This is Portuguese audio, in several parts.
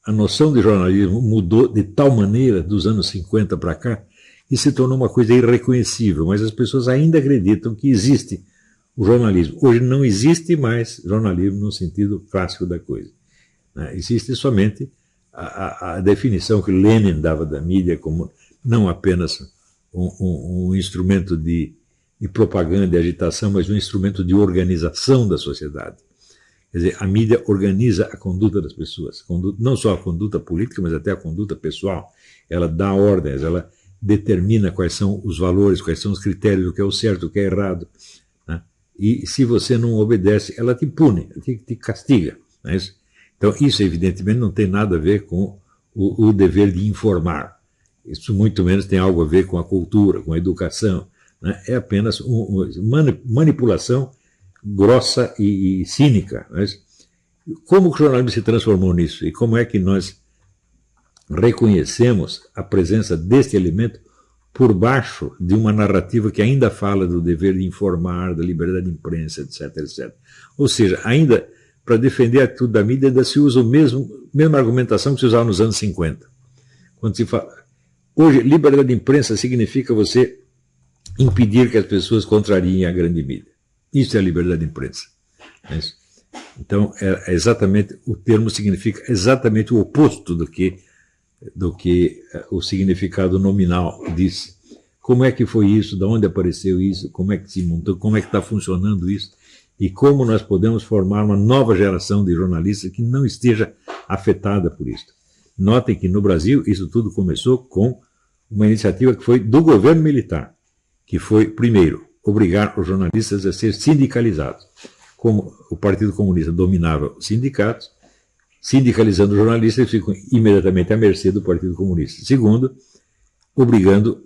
a noção de jornalismo mudou de tal maneira dos anos 50 para cá e se tornou uma coisa irreconhecível, mas as pessoas ainda acreditam que existe o jornalismo. Hoje não existe mais jornalismo no sentido clássico da coisa, né? Existe somente a definição que Lenin dava da mídia como não apenas um instrumento de propaganda e agitação, mas um instrumento de organização da sociedade. Quer dizer, a mídia organiza a conduta das pessoas, não só a conduta política, mas até a conduta pessoal. Ela dá ordens, ela determina quais são os valores, quais são os critérios, o que é o certo, o que é errado, né? E se você não obedece, ela te pune, te castiga, não é isso? Então, isso evidentemente não tem nada a ver com o dever de informar. Isso muito menos tem algo a ver com a cultura, com a educação, né? É apenas uma manipulação grossa e cínica. Mas como o jornalismo se transformou nisso? E como é que nós reconhecemos a presença deste elemento por baixo de uma narrativa que ainda fala do dever de informar, da liberdade de imprensa, etc, etc. Ou seja, ainda para defender a atitude da mídia ainda se usa a mesma argumentação que se usava nos anos 50. Quando se fala... Hoje, liberdade de imprensa significa você impedir que as pessoas contrariem a grande mídia. Isso é a liberdade de imprensa. Então, o termo significa exatamente o oposto do que o significado nominal diz. Como é que foi isso? De onde apareceu isso? Como é que se montou? Como é que está funcionando isso? E como nós podemos formar uma nova geração de jornalistas que não esteja afetada por isso. Notem que no Brasil isso tudo começou com uma iniciativa que foi do governo militar, que foi, primeiro, obrigar os jornalistas a ser sindicalizados. Como o Partido Comunista dominava os sindicatos, sindicalizando os jornalistas, eles ficam imediatamente à mercê do Partido Comunista. Segundo, obrigando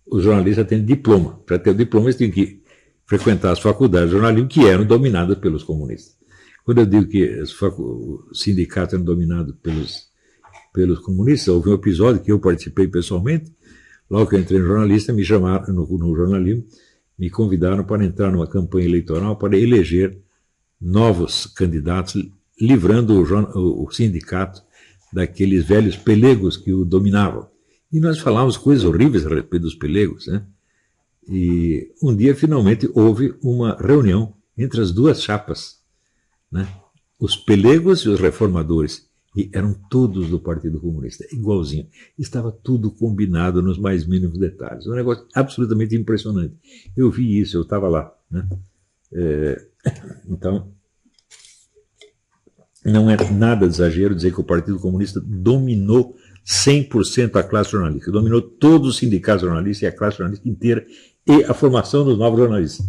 os jornalistas a terem diploma. Para ter o diploma, eles tinham que frequentar as faculdades de jornalismo que eram dominadas pelos comunistas. Quando eu digo que os sindicatos eram dominados pelos comunistas, houve um episódio que eu participei pessoalmente. Logo que eu entrei no jornalista, me chamaram no jornalismo, me convidaram para entrar numa campanha eleitoral para eleger novos candidatos, livrando o sindicato daqueles velhos pelegos que o dominavam. E nós falávamos coisas horríveis a respeito dos pelegos, né? E um dia, finalmente, houve uma reunião entre as duas chapas, né? Os pelegos e os reformadores. E eram todos do Partido Comunista, igualzinho. Estava tudo combinado nos mais mínimos detalhes. Um negócio absolutamente impressionante. Eu vi isso, eu estava lá, né? Então, não é nada de exagero dizer que o Partido Comunista dominou 100% a classe jornalística, dominou todos os sindicatos jornalistas e a classe jornalística inteira e a formação dos novos jornalistas,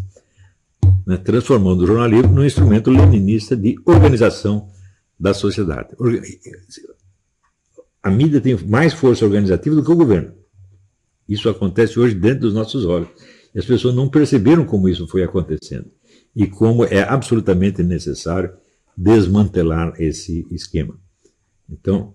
né? Transformando o jornalismo num instrumento leninista de organização da sociedade. A mídia tem mais força organizativa do que o governo. Isso acontece hoje dentro dos nossos olhos. E as pessoas não perceberam como isso foi acontecendo e como é absolutamente necessário desmantelar esse esquema. Então,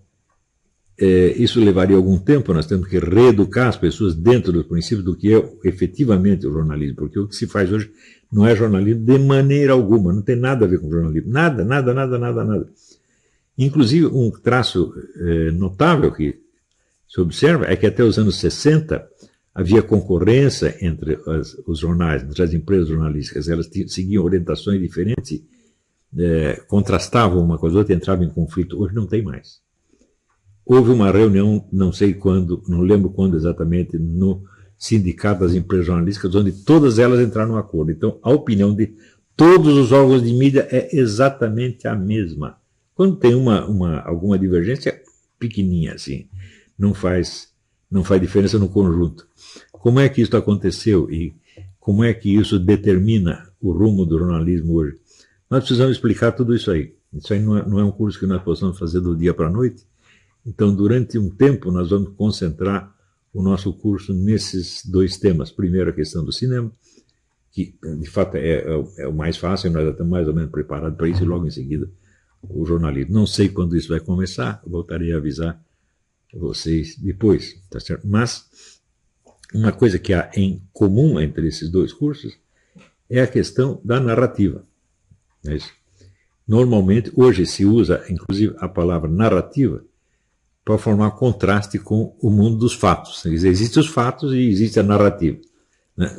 isso levaria algum tempo, nós temos que reeducar as pessoas dentro dos princípios do que é efetivamente o jornalismo, porque o que se faz hoje não é jornalismo de maneira alguma, não tem nada a ver com jornalismo, nada, nada, nada, nada, nada. Inclusive, um traço notável que se observa é que até os anos 60 havia concorrência entre os jornais, entre as empresas jornalísticas, elas seguiam orientações diferentes, contrastavam uma com a outra, entravam em conflito. Hoje não tem mais. Houve uma reunião, não sei quando, não lembro quando exatamente, no Sindicato das Empresas Jornalísticas, onde todas elas entraram num acordo. Então, a opinião de todos os órgãos de mídia é exatamente a mesma. Quando tem alguma divergência pequenininha, assim, não faz diferença no conjunto. Como é que isso aconteceu e como é que isso determina o rumo do jornalismo hoje? Nós precisamos explicar tudo isso aí. Isso aí não é um curso que nós possamos fazer do dia para a noite. Então, durante um tempo, nós vamos concentrar o nosso curso nesses dois temas. Primeiro, a questão do cinema, que, de fato, é o mais fácil, nós já estamos mais ou menos preparados para isso, e logo em seguida, o jornalismo. Não sei quando isso vai começar, voltarei a avisar vocês depois, tá certo? Mas, uma coisa que há em comum entre esses dois cursos é a questão da narrativa. É isso. Normalmente, hoje se usa, inclusive, a palavra narrativa para formar contraste com o mundo dos fatos. Existem os fatos e existe a narrativa. Né?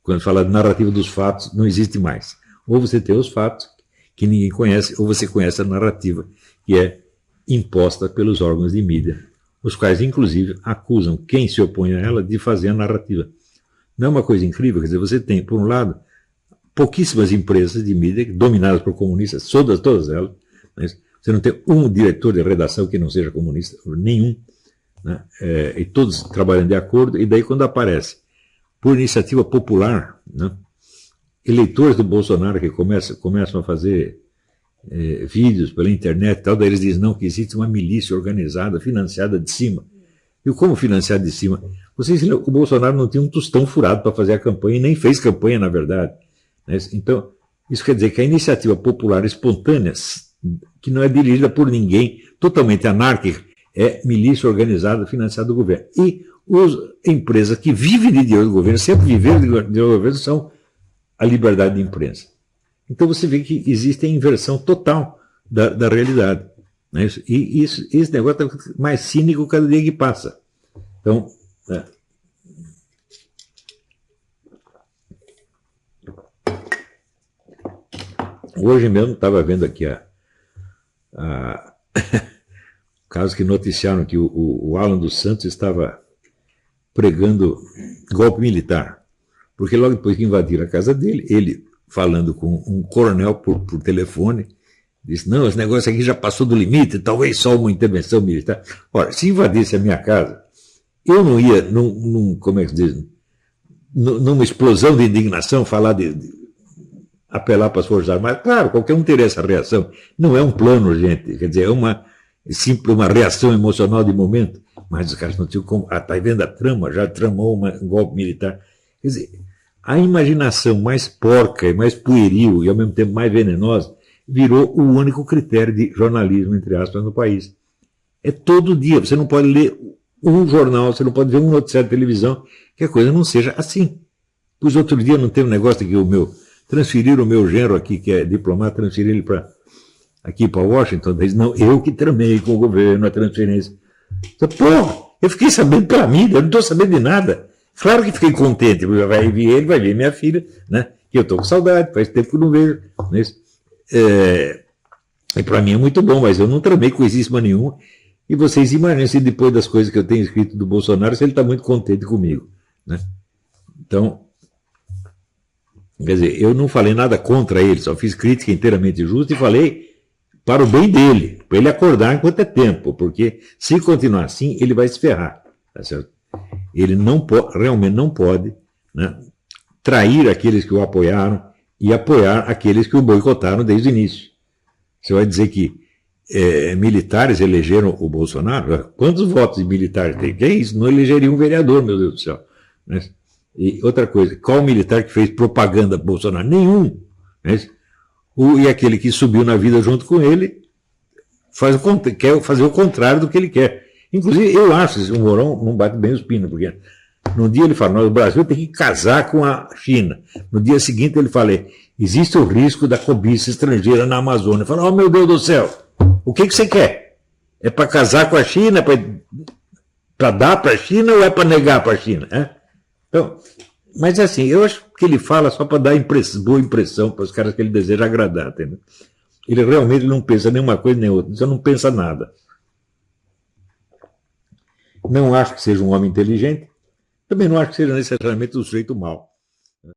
Quando fala de narrativa dos fatos, não existe mais. Ou você tem os fatos, que ninguém conhece, ou você conhece a narrativa, que é imposta pelos órgãos de mídia, os quais, inclusive, acusam quem se opõe a ela de fazer a narrativa. Não é uma coisa incrível? Quer dizer, você tem, por um lado, pouquíssimas empresas de mídia dominadas por comunistas, todas elas. Né? Você não tem um diretor de redação que não seja comunista, nenhum. Né? E todos trabalhando de acordo, e daí quando aparece, por iniciativa popular, né? Eleitores do Bolsonaro que começam a fazer vídeos pela internet e tal, daí eles dizem não, que existe uma milícia organizada, financiada de cima. E como financiada de cima? Vocês lembram, o Bolsonaro não tinha um tostão furado para fazer a campanha e nem fez campanha, na verdade. Né? Então, isso quer dizer que a iniciativa popular espontânea, que não é dirigida por ninguém, totalmente anárquica, é milícia organizada financiada do governo. E as empresas que vivem de dinheiro do governo, sempre viveram de dinheiro do governo, são a liberdade de imprensa. Então você vê que existe a inversão total da realidade. Né? E esse negócio está mais cínico cada dia que passa. Então, hoje mesmo estava vendo aqui caso que noticiaram que o Alan dos Santos estava pregando golpe militar. Porque logo depois que invadiram a casa dele, ele, falando com um coronel por telefone, disse, não, esse negócio aqui já passou do limite, talvez só uma intervenção militar. Ora, se invadisse a minha casa, eu não ia, como é que se diz, numa explosão de indignação, falar apelar para as Forças Armadas. Claro, qualquer um teria essa reação. Não é um plano urgente, quer dizer, é simples uma reação emocional de momento, mas os caras não tinham como. Está vendo a trama, já tramou um golpe militar. Quer dizer, a imaginação mais porca e mais pueril e ao mesmo tempo mais venenosa virou o único critério de jornalismo, entre aspas, no país. É todo dia, você não pode ler um jornal, você não pode ver um noticiário de televisão, que a coisa não seja assim. Pois outro dia não teve um negócio que transferiram o meu genro aqui, que é diplomata, transferiram ele aqui para Washington, diz, não, eu que tramei com o governo a transferência. Então, pô, eu fiquei sabendo pela mídia, eu não estou sabendo de nada. Claro que fiquei contente, vai ver ele, vai ver minha filha, né? Que eu estou com saudade, faz tempo que eu não vejo. Né? E para mim é muito bom, mas eu não tramei coisíssima nenhuma. E vocês imaginam se depois das coisas que eu tenho escrito do Bolsonaro, se ele está muito contente comigo. Né? Então, quer dizer, eu não falei nada contra ele, só fiz crítica inteiramente justa e falei para o bem dele, para ele acordar enquanto é tempo, porque se continuar assim, ele vai se ferrar. Tá certo? Ele realmente não pode, né, trair aqueles que o apoiaram e apoiar aqueles que o boicotaram desde o início. Você vai dizer que militares elegeram o Bolsonaro? Quantos votos de militares tem? Que é isso? Não elegeria um vereador, meu Deus do céu. Né? E outra coisa, qual militar que fez propaganda para Bolsonaro? Nenhum. Né? E aquele que subiu na vida junto com ele quer fazer o contrário do que ele quer. Inclusive, eu acho que o Mourão não bate bem os pinos, porque no dia ele fala, o Brasil tem que casar com a China. No dia seguinte ele fala, existe o risco da cobiça estrangeira na Amazônia. Fala, oh meu Deus do céu, o que você quer? É para casar com a China, para dar para a China ou é para negar para a China? Então, mas assim, eu acho que ele fala só para dar boa impressão para os caras que ele deseja agradar. Entendeu? Ele realmente não pensa nenhuma coisa nem outra, então não pensa nada. Não acho que seja um homem inteligente, também não acho que seja necessariamente um sujeito mau.